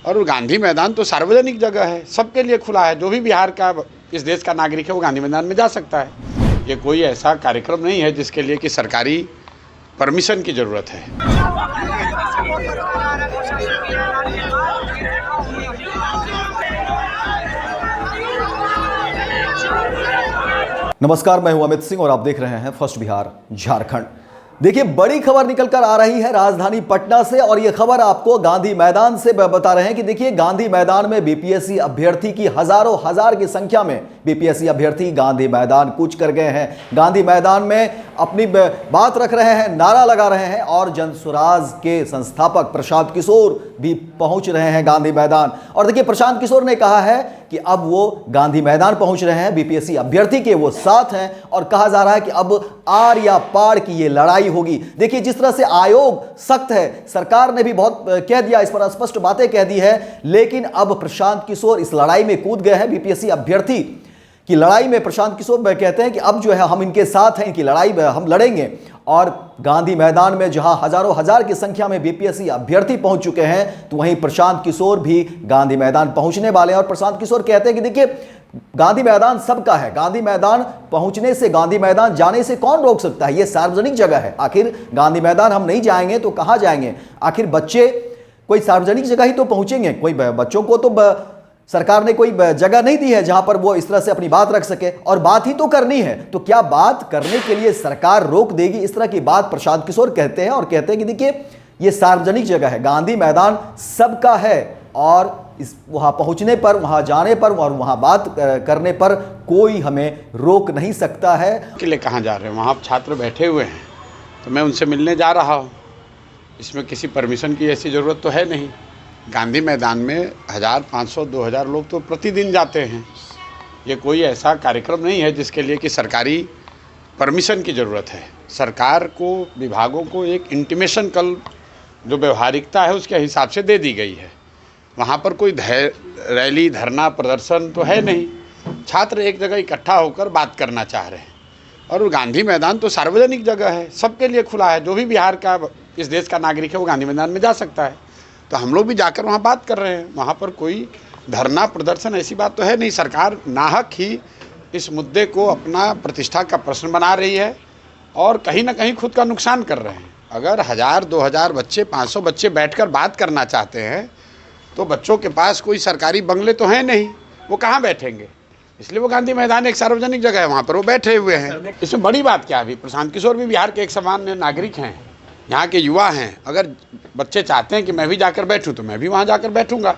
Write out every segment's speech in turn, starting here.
और गांधी मैदान तो सार्वजनिक जगह है, सबके लिए खुला है। जो भी बिहार का, इस देश का नागरिक है वो गांधी मैदान में जा सकता है। ये कोई ऐसा कार्यक्रम नहीं है जिसके लिए कि सरकारी परमिशन की ज़रूरत है। नमस्कार, मैं हूं अमित सिंह और आप देख रहे हैं फर्स्ट बिहार झारखंड। देखिए, बड़ी खबर निकल कर आ रही है राजधानी पटना से और यह खबर आपको गांधी मैदान से बता रहे हैं कि देखिए, गांधी मैदान में बीपीएससी अभ्यर्थी की हजारों हजार की संख्या में बीपीएससी अभ्यर्थी गांधी मैदान कूच कर गए हैं। गांधी मैदान में अपनी बात रख रहे हैं, नारा लगा रहे हैं और जनसुराज के संस्थापक प्रशांत किशोर भी पहुंच रहे हैं गांधी मैदान। और देखिए, प्रशांत किशोर ने कहा है कि अब वो गांधी मैदान पहुंच रहे हैं, बीपीएससी अभ्यर्थी के वो साथ हैं और कहा जा रहा है कि अब आर या पार की ये लड़ाई होगी। देखिए, जिस तरह से आयोग सख्त है, सरकार ने भी बहुत कह दिया, इस पर स्पष्ट बातें कह दी है, लेकिन अब प्रशांत किशोर इस लड़ाई में कूद गए हैं। बीपीएससी अभ्यर्थी की लड़ाई में प्रशांत किशोर कहते हैं कि अब जो है हम इनके साथ हैं, इनकी लड़ाई हम लड़ेंगे। और गांधी मैदान में जहां हजारों हजार की संख्या में बीपीएससी अभ्यर्थी पहुंच चुके हैं, तो वहीं प्रशांत किशोर भी गांधी मैदान पहुंचने वाले हैं। और प्रशांत किशोर कहते हैं कि देखिए, गांधी मैदान सबका है, गांधी मैदान पहुंचने से, गांधी मैदान जाने से कौन रोक सकता है? ये सार्वजनिक जगह है। आखिर गांधी मैदान हम नहीं जाएंगे तो कहां जाएंगे? आखिर बच्चे कोई सार्वजनिक जगह ही तो पहुंचेंगे। कोई बच्चों को तो सरकार ने कोई जगह नहीं दी है जहां पर वो इस तरह से अपनी बात रख सके, और बात ही तो करनी है। तो क्या बात करने के लिए सरकार रोक देगी? इस तरह की बात प्रशांत किशोर कहते हैं और कहते हैं कि देखिए, ये सार्वजनिक जगह है, गांधी मैदान सबका है और इस वहां पहुंचने पर, वहां जाने पर और वहां बात करने पर कोई हमें रोक नहीं सकता है। के लिए कहाँ जा रहे हैं? वहाँ छात्र बैठे हुए हैं, तो मैं उनसे मिलने जा रहा हूँ। इसमें किसी परमिशन की ऐसी ज़रूरत तो है नहीं। गांधी मैदान में 1000, 500, 2000 लोग तो प्रतिदिन जाते हैं। ये कोई ऐसा कार्यक्रम नहीं है जिसके लिए कि सरकारी परमिशन की ज़रूरत है। सरकार को, विभागों को एक इंटीमेशन कल जो व्यवहारिकता है उसके हिसाब से दे दी गई है। वहाँ पर कोई रैली, धरना, प्रदर्शन तो है नहीं। छात्र एक जगह इकट्ठा होकर बात करना चाह रहे हैं। और गांधी मैदान तो सार्वजनिक जगह है, सबके लिए खुला है। जो भी बिहार का, इस देश का नागरिक है वो गांधी मैदान में जा सकता है। तो हम लोग भी जाकर वहाँ बात कर रहे हैं। वहाँ पर कोई धरना, प्रदर्शन ऐसी बात तो है नहीं। सरकार नाहक ही इस मुद्दे को अपना प्रतिष्ठा का प्रश्न बना रही है और कहीं ना कहीं खुद का नुकसान कर रहे हैं। अगर 1000, 2000 बच्चे, 500 बच्चे बैठकर बात करना चाहते हैं तो बच्चों के पास कोई सरकारी बंगले तो हैं नहीं, वो कहाँ बैठेंगे? इसलिए वो गांधी मैदान एक सार्वजनिक जगह है, वहाँ पर वो बैठे हुए हैं। इसमें बड़ी बात क्या है? अभी प्रशांत किशोर भी बिहार के एक सामान्य नागरिक हैं, यहाँ के युवा हैं। अगर बच्चे चाहते हैं कि मैं भी जाकर बैठूं तो मैं भी वहाँ जाकर बैठूंगा।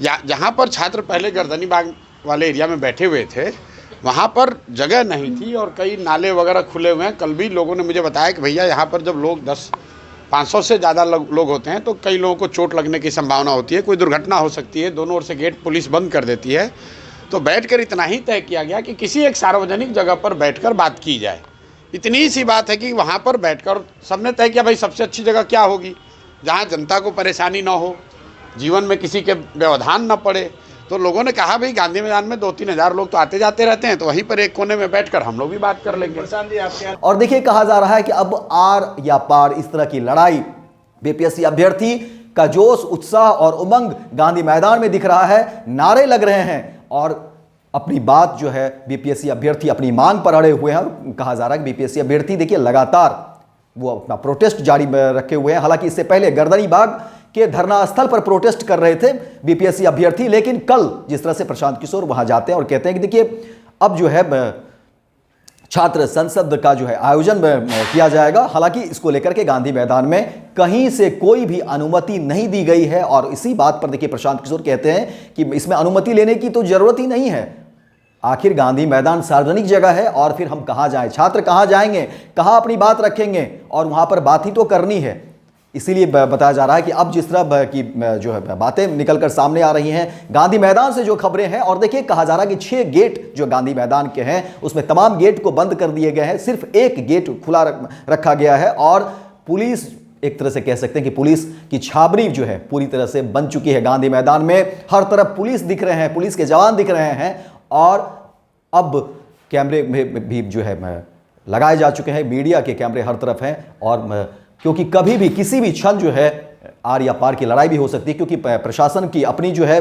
या जहाँ पर छात्र पहले गर्दनी बाग वाले एरिया में बैठे हुए थे, वहाँ पर जगह नहीं थी और कई नाले वगैरह खुले हुए हैं। कल भी लोगों ने मुझे बताया कि भैया, यहाँ पर जब लोग 500 से ज़्यादा लोग होते हैं तो कई लोगों को चोट लगने की संभावना होती है, कोई दुर्घटना हो सकती है। दोनों ओर से गेट पुलिस बंद कर देती है। तो बैठकर इतना ही तय किया गया कि किसी एक सार्वजनिक जगह पर बैठकर बात की जाए। इतनी ही सी बात है कि वहाँ पर बैठकर सबने तय किया, भाई सबसे अच्छी जगह क्या होगी जहाँ जनता को परेशानी ना हो, जीवन में किसी के व्यवधान न पड़े। तो लोगों ने कहा, भाई गांधी मैदान में 2-3 हज़ार लोग तो आते जाते रहते हैं, तो वहीं पर एक कोने में बैठकर हम लोग भी बात कर लेंगे। और देखिए, कहा जा रहा है कि अब आर या पार इस तरह की लड़ाई, बीपीएससी अभ्यर्थी का जोश, उत्साह और उमंग गांधी मैदान में दिख रहा है। नारे लग रहे हैं और अपनी बात जो है बीपीएससी अभ्यर्थी अपनी मांग पर अड़े हुए हैं। और कहा जा रहा है कि बीपीएससी अभ्यर्थी देखिए, लगातार वो अपना प्रोटेस्ट जारी रखे हुए हैं। हालांकि इससे पहले गर्दनी बाग के धरना स्थल पर प्रोटेस्ट कर रहे थे बीपीएससी अभ्यर्थी, लेकिन कल जिस तरह से प्रशांत किशोर वहां जाते हैं और कहते हैं कि देखिए, अब जो है छात्र संसद का जो है आयोजन किया जाएगा। हालांकि इसको लेकर के गांधी मैदान में कहीं से कोई भी अनुमति नहीं दी गई है। और इसी बात पर देखिए, प्रशांत किशोर कहते हैं कि इसमें अनुमति लेने की तो जरूरत ही नहीं है। आखिर गांधी मैदान सार्वजनिक जगह है और फिर हम कहां जाएं? छात्र कहां जाएंगे, कहां अपनी बात रखेंगे? और वहां पर बात ही तो करनी है। इसीलिए बताया जा रहा है कि अब जिस तरह की जो है बातें निकलकर सामने आ रही हैं गांधी मैदान से, जो खबरें हैं, और देखिए, कहा जा रहा है कि 6 गेट जो गांधी मैदान के हैं उसमें तमाम गेट को बंद कर दिए गए हैं, सिर्फ एक गेट खुला रखा गया है। और पुलिस, एक तरह से कह सकते हैं कि पुलिस की छावनी जो है पूरी तरह से बन चुकी है गांधी मैदान में। हर तरफ पुलिस दिख रहे हैं, पुलिस के जवान दिख रहे हैं और अब कैमरे में भी जो है लगाए जा चुके हैं। मीडिया के कैमरे हर तरफ हैं और क्योंकि कभी भी किसी भी क्षण जो है आर या पार की लड़ाई भी हो सकती है, क्योंकि प्रशासन की अपनी जो है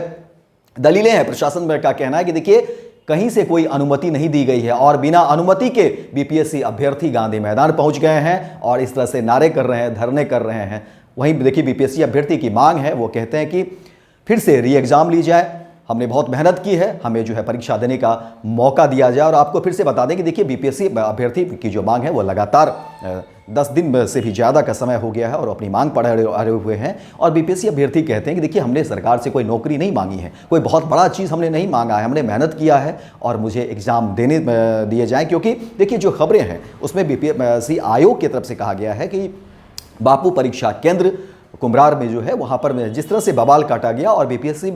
दलीलें हैं। प्रशासन का कहना है कि देखिए कहीं से कोई अनुमति नहीं दी गई है और बिना अनुमति के बीपीएससी अभ्यर्थी गांधी मैदान पहुंच गए हैं और इस तरह से नारे कर रहे हैं, धरने कर रहे हैं। वहीं देखिए बीपीएससी अभ्यर्थी की मांग है, वो कहते हैं कि फिर से री एग्जाम ली जाए, हमने बहुत मेहनत की है, हमें जो है परीक्षा देने का मौका दिया जाए। और आपको फिर से बता दें कि देखिए बीपीएससी अभ्यर्थी की जो मांग है वो लगातार 10 दिन से भी ज़्यादा का समय हो गया है और अपनी मांग पर अड़े हुए हैं। और बीपीएससी अभ्यर्थी कहते हैं कि देखिए हमने सरकार से कोई नौकरी नहीं मांगी है, कोई बहुत बड़ा चीज़ हमने नहीं मांगा है, हमने मेहनत किया है और मुझे एग्ज़ाम देने दिए जाएँ। क्योंकि देखिए जो खबरें हैं उसमें बीपीएससी आयोग की तरफ से कहा गया है कि बापू परीक्षा केंद्र कुम्हरार में जो है वहाँ पर जिस तरह से बवाल काटा गया, और बीपीएससी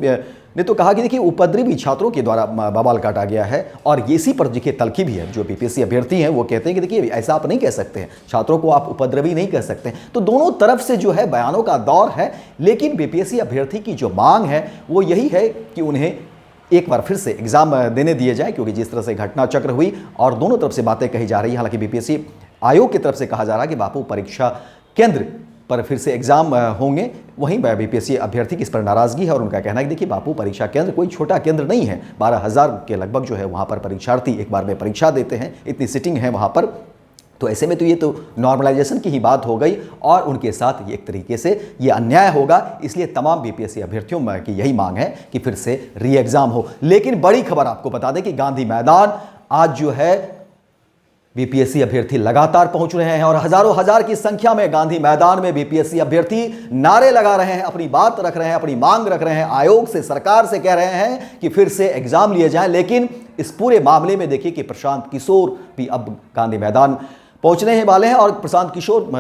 ने तो कहा कि देखिए उपद्रवी छात्रों के द्वारा बवाल काटा गया है। और इसी पर देखिए तलखी भी है, जो बीपीएससी अभ्यर्थी हैं वो कहते हैं कि देखिए ऐसा आप नहीं कह सकते हैं, छात्रों को आप उपद्रवी नहीं कह सकते। तो दोनों तरफ से जो है बयानों का दौर है, लेकिन बीपीएससी अभ्यर्थी की जो मांग है वो यही है कि उन्हें एक बार फिर से एग्जाम देने दिए जाए, क्योंकि जिस तरह से घटना चक्र हुई और दोनों तरफ से बातें कही जा रही है। हालांकि बीपीएससी आयोग की तरफ से कहा जा रहा है कि बापू परीक्षा केंद्र पर फिर से एग्जाम होंगे, वहीं बीपीएससी अभ्यर्थी की इस पर नाराजगी है और उनका कहना है कि देखिए बापू परीक्षा केंद्र कोई छोटा केंद्र नहीं है, 12,000 के लगभग जो है वहाँ पर परीक्षार्थी एक बार में परीक्षा देते हैं, इतनी सिटिंग है वहाँ पर। तो ऐसे में तो ये तो नॉर्मलाइजेशन की ही बात हो गई और उनके साथ एक तरीके से ये अन्याय होगा। इसलिए तमाम बीपीएससी अभ्यर्थियों की यही मांग है कि फिर से री एग्जाम हो। लेकिन बड़ी खबर आपको बता दें कि गांधी मैदान आज जो है बीपीएससी अभ्यर्थी लगातार पहुंच रहे हैं और हजारों हजार की संख्या में गांधी मैदान में बीपीएससी अभ्यर्थी नारे लगा रहे हैं, अपनी बात रख रहे हैं, अपनी मांग रख रहे हैं, आयोग से, सरकार से कह रहे हैं कि फिर से एग्जाम लिए जाएं। लेकिन इस पूरे मामले में देखिए कि प्रशांत किशोर भी अब गांधी मैदान पहुंचने वाले हैं और प्रशांत किशोर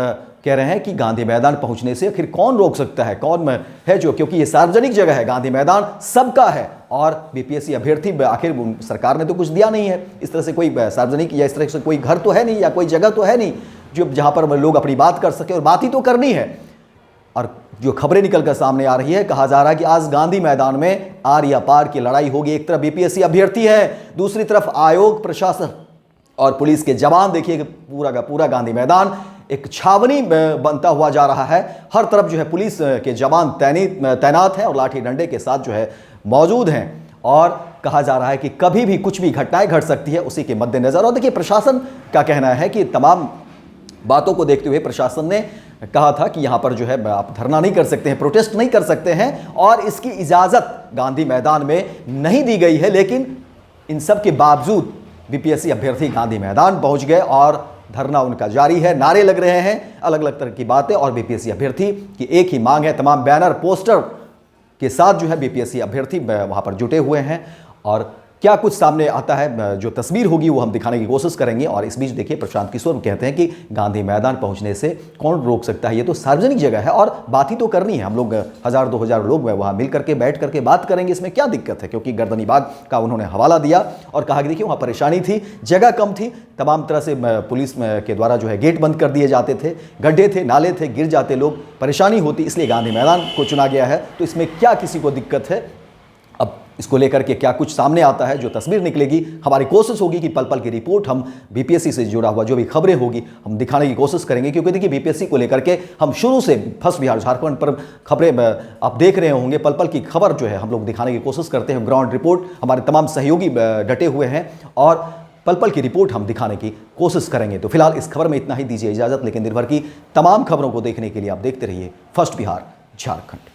कह रहे हैं कि गांधी मैदान पहुंचने से आखिर कौन रोक सकता है, कौन है जो, क्योंकि ये सार्वजनिक जगह है, गांधी मैदान सबका है और बीपीएससी अभ्यर्थी आखिर सरकार ने तो कुछ दिया नहीं है, इस तरह से कोई सार्वजनिक या इस तरह से कोई घर तो है नहीं या कोई जगह तो है नहीं जो जहां पर लोग अपनी बात कर सके और बात ही तो करनी है। और जो खबरें निकलकर सामने आ रही है, कहा जा रहा है कि आज गांधी मैदान में आर या पार की लड़ाई होगी। एक तरफ बीपीएससी अभ्यर्थी है, दूसरी तरफ आयोग, प्रशासन और पुलिस के जवान। देखिए पूरा का पूरा गांधी मैदान एक छावनी बनता हुआ जा रहा है। हर तरफ जो है पुलिस के जवान तैनात हैं और लाठी डंडे के साथ जो है मौजूद हैं और कहा जा रहा है कि कभी भी कुछ भी घटनाएं घट सकती है, उसी के मद्देनजर। और देखिए प्रशासन का कहना है कि तमाम बातों को देखते हुए प्रशासन ने कहा था कि यहां पर जो है आप धरना नहीं कर सकते हैं, प्रोटेस्ट नहीं कर सकते हैं और इसकी इजाजत गांधी मैदान में नहीं दी गई है। लेकिन इन सब के बावजूद बीपीएससी अभ्यर्थी गांधी मैदान पहुंच गए और धरना उनका जारी है, नारे लग रहे हैं, अलग अलग तरह की बातें। और बीपीएससी अभ्यर्थी की एक ही मांग है, तमाम बैनर पोस्टर के साथ जो है बीपीएससी अभ्यर्थी वहां पर जुटे हुए हैं। और क्या कुछ सामने आता है, जो तस्वीर होगी वो हम दिखाने की कोशिश करेंगे। और इस बीच देखिए प्रशांत किशोर कहते हैं कि गांधी मैदान पहुंचने से कौन रोक सकता है, ये तो सार्वजनिक जगह है और बात ही तो करनी है, हम लोग 1000-2000 लोग वहां मिल करके बैठ करके बात करेंगे, इसमें क्या दिक्कत है। क्योंकि गर्दनी बाग का उन्होंने हवाला दिया और कहा कि देखिए वहां परेशानी थी, जगह कम थी, तमाम तरह से पुलिस के द्वारा जो है गेट बंद कर दिए जाते थे, गड्ढे थे, नाले थे, गिर जाते लोग, परेशानी होती, इसलिए गांधी मैदान को चुना गया है। तो इसमें क्या किसी को दिक्कत है। अब इसको लेकर के क्या कुछ सामने आता है, जो तस्वीर निकलेगी, हमारी कोशिश होगी कि पल पल की रिपोर्ट हम बीपीएससी से जुड़ा हुआ जो भी खबरें होगी हम दिखाने की कोशिश करेंगे। क्योंकि देखिए बीपीएससी को लेकर के हम शुरू से फर्स्ट बिहार झारखंड पर खबरें आप देख रहे होंगे, पल पल की खबर जो है हम लोग दिखाने की कोशिश करते हैं। ग्राउंड रिपोर्ट हमारे तमाम सहयोगी डटे हुए हैं और पल पल की रिपोर्ट हम दिखाने की कोशिश करेंगे। तो फिलहाल इस खबर में इतना ही, दीजिए इजाजत। लेकिन दिन भर की तमाम खबरों को देखने के लिए आप देखते रहिए first Bihar Jharkhand.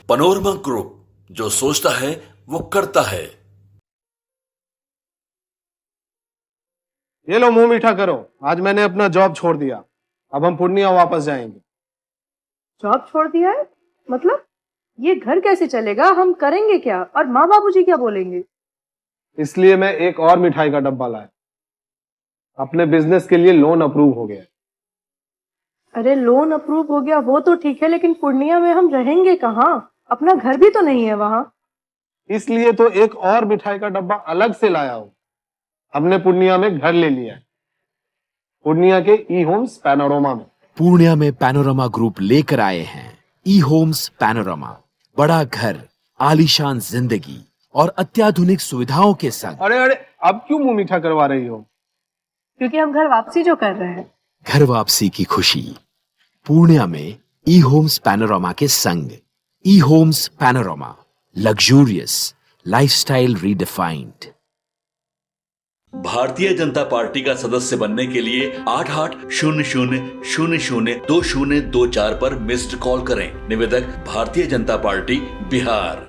Panorama group, जो सोचता है वो करता है। ये लो मुंह मीठा करो, आज मैंने अपना जॉब छोड़ दिया, अब हम पूर्णिया वापस जाएंगे। जॉब छोड़ दिया है? मतलब ये घर कैसे चलेगा, हम करेंगे क्या और माँ बाबूजी क्या बोलेंगे? इसलिए मैं एक और मिठाई का डब्बा लाया, अपने बिजनेस के लिए लोन अप्रूव हो गया। अरे लोन अप्रूव हो गया वो तो ठीक है, लेकिन पूर्णिया में हम रहेंगे कहाँ? अपना घर भी तो नहीं है वहाँ। इसलिए तो एक और मिठाई का डब्बा अलग से लाया हूं। हमने पूर्णिया में घर ले लिया है, पूर्णिया के ई होम्स पैनोरमा में। पूर्णिया में पैनोरमा ग्रुप लेकर आए हैं ई होम्स पैनोरमा। बड़ा घर, आलीशान जिंदगी और अत्याधुनिक सुविधाओं के संग। अरे अब क्यों मुंह मीठा करवा रही हो? क्योंकि हम घर वापसी जो कर रहे हैं। घर वापसी की खुशी। पूर्णिया में ई होम्स पैनोरामा के संग। E homes panorama, luxurious lifestyle redefined. Bharatiya Janata party का सदस्य बनने के लिए 8800002024 पर मिस्ड कॉल करें। निवेदक भारतीय जनता पार्टी बिहार।